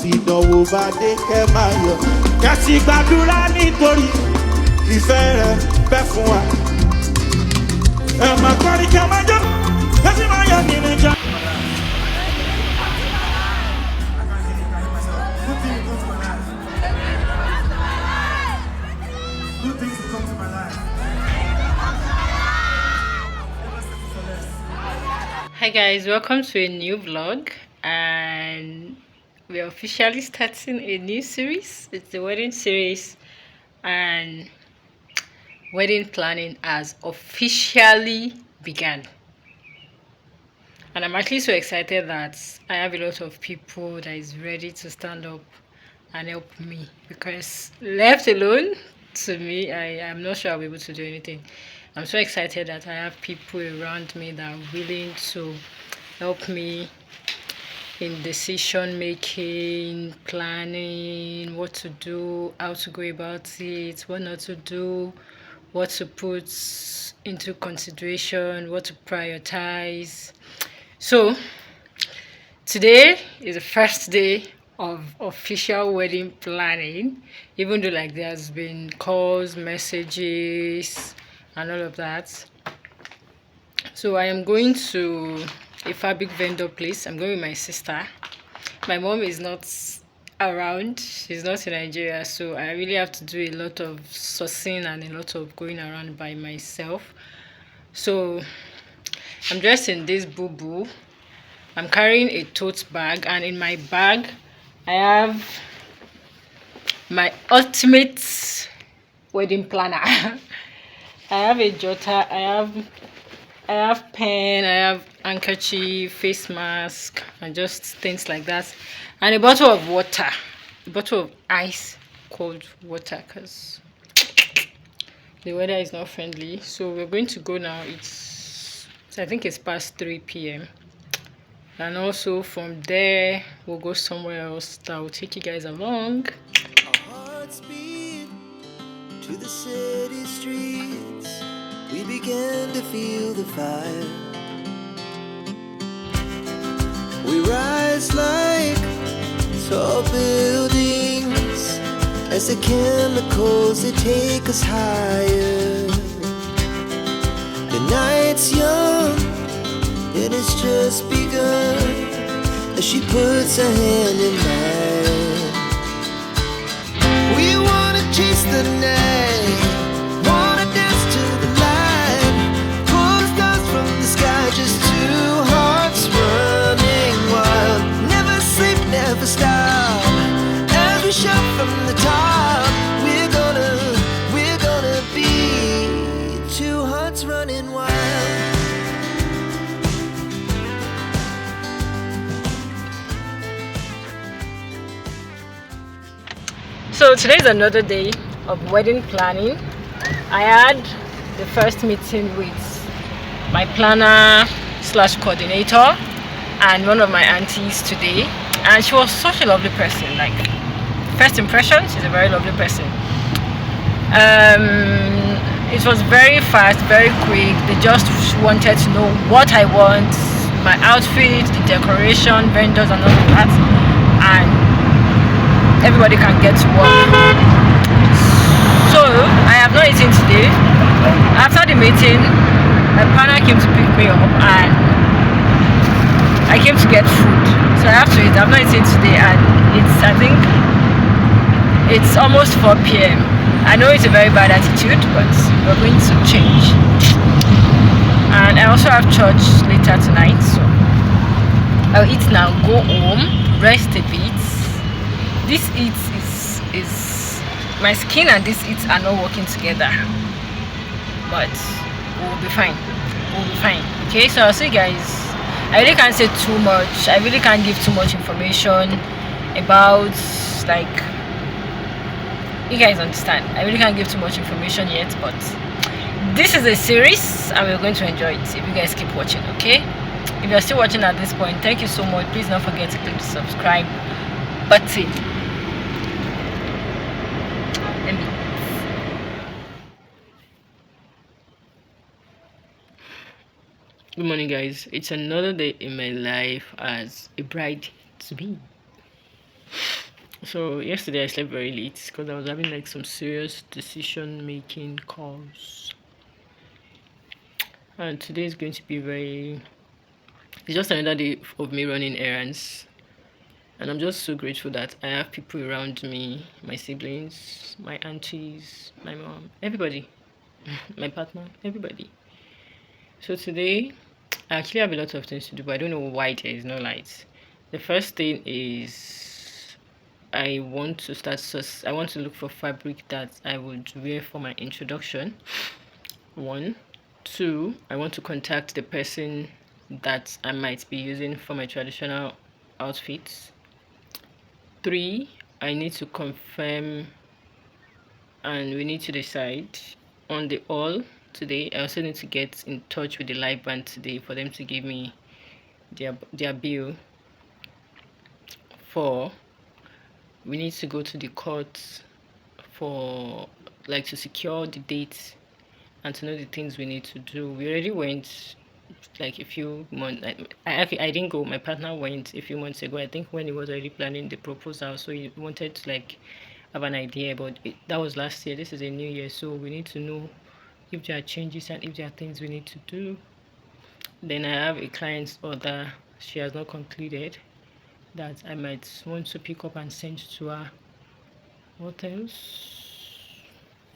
tí ìdánwò bá dé kẹ́ máa yọ̀ kẹ́sì gbàdúrà nítorí ìfẹ́ rẹ̀ bẹ́ fún wa. Ẹ máa kọrin kẹ́ máa jó kẹ́sì máa yọ̀ nínú ìjà. Hi guys, welcome to a new vlog, and we're officially starting a new series. It's the wedding series, and wedding planning has officially begun. And I'm actually so excited that I have a lot of people that is ready to stand up and help me, because left alone to me, I am not sure I'll be able to do anything. I'm so excited that I have people around me that are willing to help me in decision making, planning, what to do, how to go about it, what not to do, what to put into consideration, what to prioritize. So today is the first day of official wedding planning, even though like there's been calls, messages and all of that. So I am going to a fabric vendor place. I'm going with my sister. My mom is not around, she's not in Nigeria, so I really have to do a lot of sourcing and a lot of going around by myself. So I'm dressed in this boo-boo. I'm carrying a tote bag, and in my bag I have my ultimate wedding planner. I have a jotter, I have pen, I have handkerchief, face mask, and just things like that, and a bottle of water, a bottle of ice cold water, because the weather is not friendly. So we're going to go now. I think it's past 3 p.m. and also from there we'll go somewhere else that will take you guys along. Our hearts beat to the city streets. We began to feel the fire. We rise like tall buildings as the chemicals they take us higher. The night's young and it's just begun as she puts her hand in mine. We wanna chase the night, wanna dance to the light, pull the stars from the sky, just two hearts running wild. Never sleep, never stop, as we shout from the top. We're gonna be two hearts running wild. So today's another day of wedding planning. I had the first meeting with my planner slash coordinator and one of my aunties today, and she was such a lovely person. Like, first impression, she's a very lovely person. It was very fast, very quick. They just wanted to know what I want, my outfit, the decoration, vendors and all of that, and everybody can get to work. So I have not eaten today. After the meeting, my partner came to pick me up and I came to get food, so I have to eat. I've not eaten today, and I think it's almost 4 p.m. I know it's a very bad attitude, but we're going to change. And I also have church later tonight, so I'll eat now, go home, rest a bit. This eat is my skin and this eat are not working together, but we'll be fine. Okay, so I'll see you guys. I really can't say too much. I really can't give too much information about, like, you guys understand. I really can't give too much information yet, but this is a series and we're going to enjoy it if you guys keep watching. Okay, if you're still watching at this point, thank you so much. Please don't forget to click the subscribe button. Good morning, guys. It's another day in my life as a bride to be. So yesterday I slept very late because I was having like some serious decision making calls. And today is going to be it's just another day of me running errands. And I'm just so grateful that I have people around me, my siblings, my aunties, my mom, everybody, my partner, everybody. So today, I actually have a lot of things to do, but I don't know why there is no light. The first thing is I want to look for fabric that I would wear for my introduction. One. Two, I want to contact the person that I might be using for my traditional outfits. Three, I need to confirm and we need to decide on the all today. I also need to get in touch with the live band today for them to give me their bill. Four, we need to go to the court for like to secure the date and to know the things we need to do. We already went like a few months. I didn't go. My partner went a few months ago. I think when he was already planning the proposal, so he wanted to like have an idea. But that was last year. This is a new year, so we need to know if there are changes and if there are things we need to do. Then I have a client's order. She has not concluded that I might want to pick up and send to her. What else?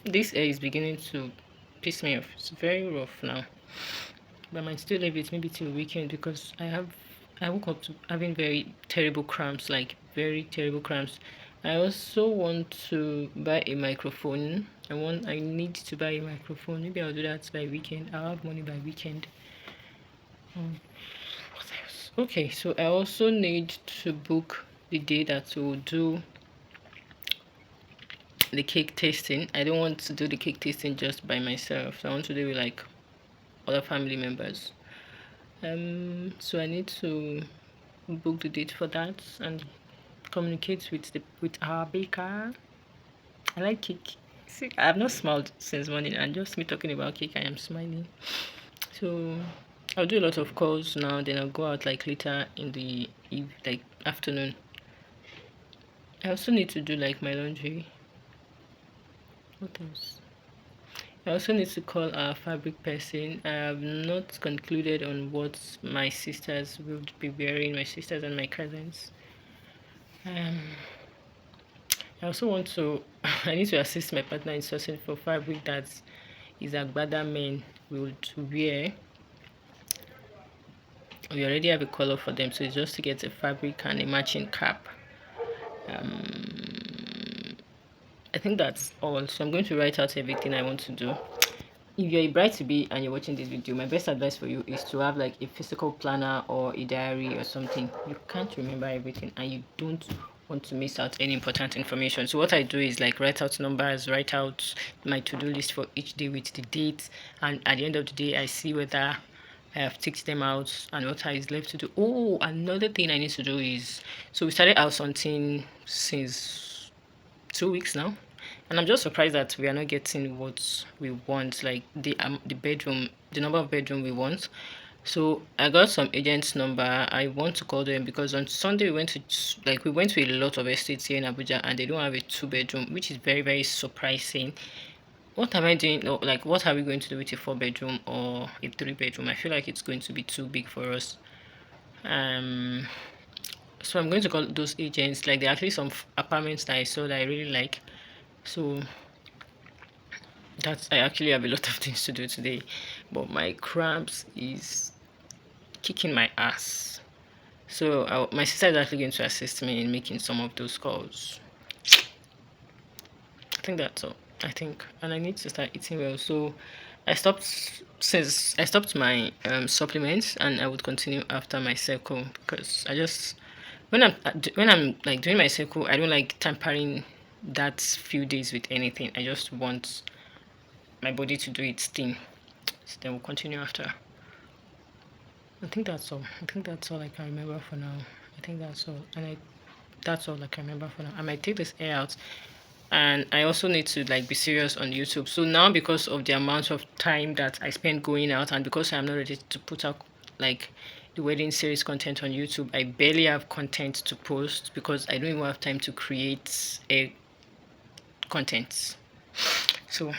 This air is beginning to piss me off. It's very rough now. But I might still leave it maybe till weekend because I woke up to having very terrible cramps, like very terrible cramps. I also want to buy a microphone. I need to buy a microphone. Maybe I'll do that by weekend. I'll have money by weekend. What else? Okay, so I also need to book the day that we'll do the cake tasting. I don't want to do the cake tasting just by myself. So I want to do it with like other family members. So I need to book the date for that and communicate with our baker. I like cake. See, I have not smiled since morning, and just me talking about cake, I am smiling. So I'll do a lot of calls now. Then I'll go out like later in the like afternoon. I also need to do like my laundry. What else? I also need to call our fabric person. I have not concluded on what my sisters will be wearing, my sisters and my cousins. I also want to, I need to assist my partner in sourcing for fabric that is Agbada men will wear. We already have a color for them, so it's just to get a fabric and a matching cap. I think that's all. So I'm going to write out everything I want to do. If you're a bride to be and you're watching this video, my best advice for you is to have like a physical planner or a diary or something. You can't remember everything and you don't want to miss out any important information. So what I do is like write out numbers, write out my to-do list for each day with the dates, and at the end of the day I see whether I have ticked them out and what is left to do. Oh, another thing I need to do is, so we started house hunting since 2 weeks now, and I'm just surprised that we are not getting what we want, like the bedroom, the number of bedroom we want. So I got some agent's number. I want to call them because on Sunday we went to a lot of estates here in Abuja and they don't have a 2-bedroom, which is very, very surprising. What am I doing? No, like what are we going to do with a 4-bedroom or a 3-bedroom? I feel like it's going to be too big for us. So I'm going to call those agents. Like there are actually some apartments that I saw that I really like. So I actually have a lot of things to do today, but my cramps is kicking my ass. So my sister is actually going to assist me in making some of those calls. I think that's all. And I need to start eating well. So I stopped my supplements, and I would continue after my cycle because I just when I'm like doing my cycle, I don't like tampering that few days with anything. I just want my body to do its thing. So then we'll continue after. I think that's all. I think that's all I can remember for now. I think that's all. That's all I can remember for now. I might take this air out. And I also need to like be serious on YouTube. So now because of the amount of time that I spend going out and because I'm not ready to put out like the wedding series content on YouTube. I barely have content to post because I don't even have time to create a content. So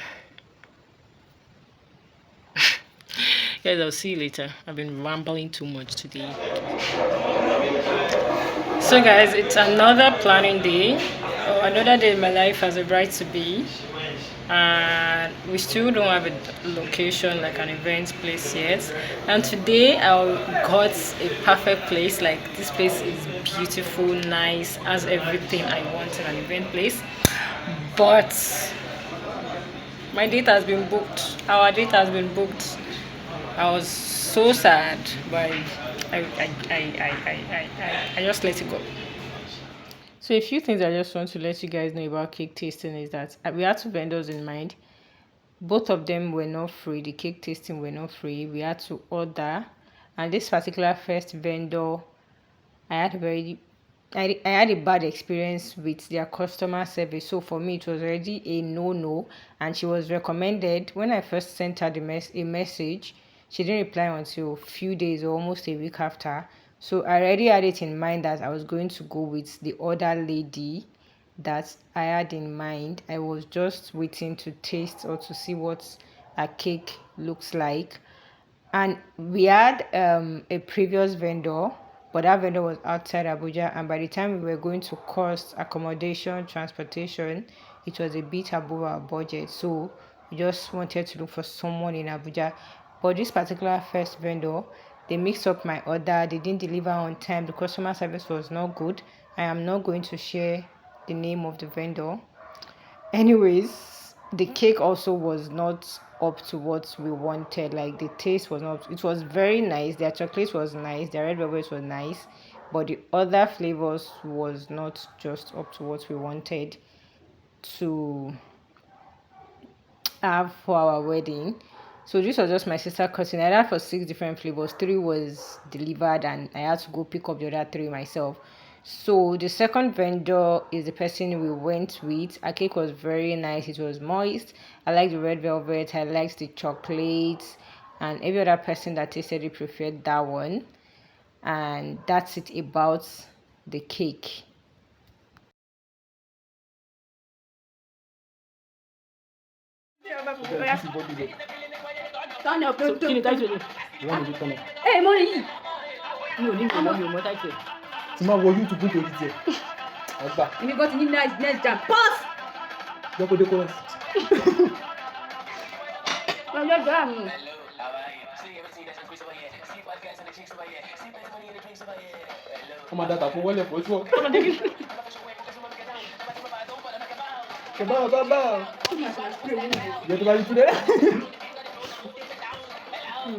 guys, I'll see you later. I've been rambling too much today. So guys, it's another planning day, or another day in my life as a bride to be, and we still don't have a location, like an event place yet. And today I got a perfect place. Like, this place is beautiful, nice, has everything I want in an event place, but my date has been booked. Our date has been booked. I was so sad, but I just let it go. So a few things I just want to let you guys know about cake tasting is that we had two vendors in mind. Both of them were not free. The cake tasting were not free. We had to order, and this particular first vendor, I had a bad experience with their customer service. So for me, it was already a no, and she was recommended. When I first sent her a message, she didn't reply until a few days or almost a week after. So I already had it in mind that I was going to go with the other lady that I had in mind. I was just waiting to taste or to see what a cake looks like. And we had a previous vendor, but that vendor was outside Abuja, and by the time we were going to cost, accommodation, transportation, it was a bit above our budget. So we just wanted to look for someone in Abuja. But this particular first vendor, they mixed up my order. They didn't deliver on time. The customer service was not good. I am not going to share the name of the vendor. Anyways, the cake also was not up to what we wanted. Like, the taste was not, it was very nice. Their chocolate was nice, their red velvet was nice, but the other flavors was not just up to what we wanted to have for our wedding. So this was just my sister cutting. I had for 6 different flavors. 3 was delivered, and I had to go pick up the other 3 myself. So the second vendor is the person we went with. Our cake was very nice. It was moist. I liked the red velvet. I liked the chocolate, and every other person that tasted it preferred that one. And that's it about the cake. Turn up, So, kí ni title ni? Hey, money! Mi ò ní mi ò mọ title. Tí máa wọ YouTube nítorí tiẹ̀. Àgbà. Èmi gan ti ní next jam. Pause! Jẹ́ kó dé chorus. Ọjọ́ ìjọ àmì. Ó máa dàtà fún wọlé fún oṣù. Bá. Jẹ́ tó bá yí túnde.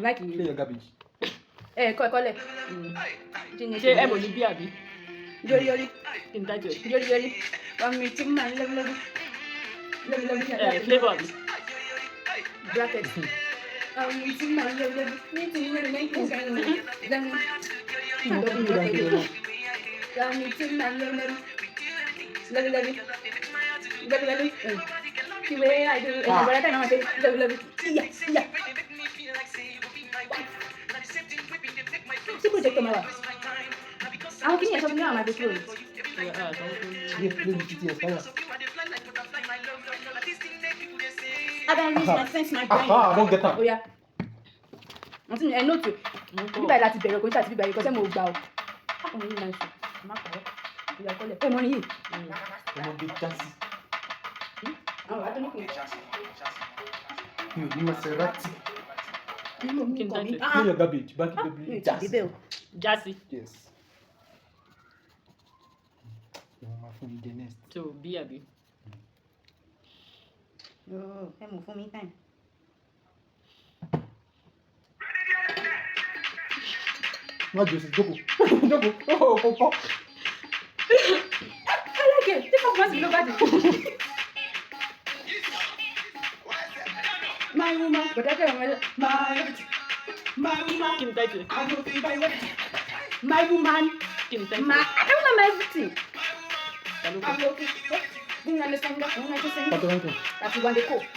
Like you. Play your garbage. Kọ́lẹ̀. Ṣé ẹ mọ̀ ní bí àbí? Yori. Kí ni title? Yori. Wàmí tí mà ń lẹ́bí. Flavour àbí? Bracket. Wàmí tí mà ń lẹ́bí. Ní ti ní lẹ́bí. Wàmí tí mà ń lẹ́bí. Lẹ́bí. Kí wẹ́ẹ́ àìdè ìbára tẹ̀ náà ṣe lẹ́bí. Ìyá. Sí proyecto me va. Àwọn kìíní ẹ̀ṣọ́ ní àwọn àgbẹ̀kúrò ni. Play the TTS, fire. Abẹ́rẹ́ ní my sense my brain. Aha, I don't get am. Oya. Wọ́n ti ní ẹ̀ nóòtù. Bíbá láti bẹ̀rẹ̀ kò ní àti bíbá yìí kọ́sẹ́ mo gbà o. Ọkùnrin yìí máa ń sùn. Má pàrọ̀. Ìyá kọ́lẹ̀. Ẹ mọ ní yìí. Ọmọdé jásí. Àwọn àdó ní kò. Mi ò ní Maserati. Kí ni title? Play your garbage. Back to the jazz. Jásí. Yes. Ìwọ̀n máa fún mi the next. So, bí àbí? Ẹ mú fún mi time. Má jòsì, jókòó. Jókòó. I like it. Take off mask below body. My woman. But I tell you, my woman. Kí ni title? My woman. Kí ni title? I don't know everything. Ta ló kọ? I'm okay. Do you understand that? I'm not just saying Pàtó rántí. that you want the coke.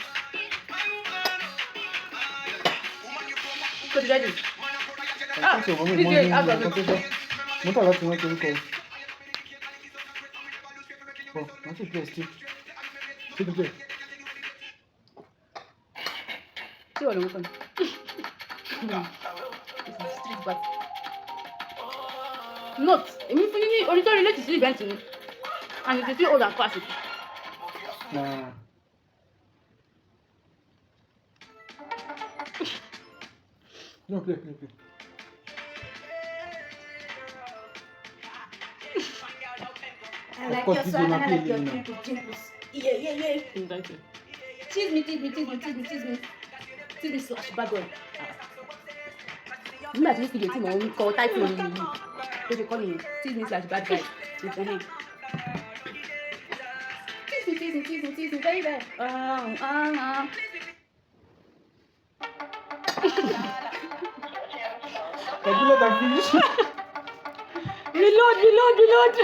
So ready. Ah, Nǹkan tí ọmọ mi mọ́ DJ, ní àgbà nǹkan tó sọ. Mo tà láti rántí orúkọ. Ọ̀ wọ́n sì pẹ́ sí. Ṣé ti pẹ́? tí wọ́n lè wọ́n kàn. Street bat. Note, èmi fún yín ní orin tó relate sí event mi. And it's still old and classic. Nah. No, play. I Of like course, your you swag and gonna I play like your it now. twinkles. Yeah. Thank you. Tease me slash bad boy. Nígbà tí Wizkid tí mò ń kọ táìpì orin mi yìí, tó ṣe kọ́ nìyẹn, tease me slash bad guy. Tease me, baby. Ẹ̀dúró ta finish. Reload.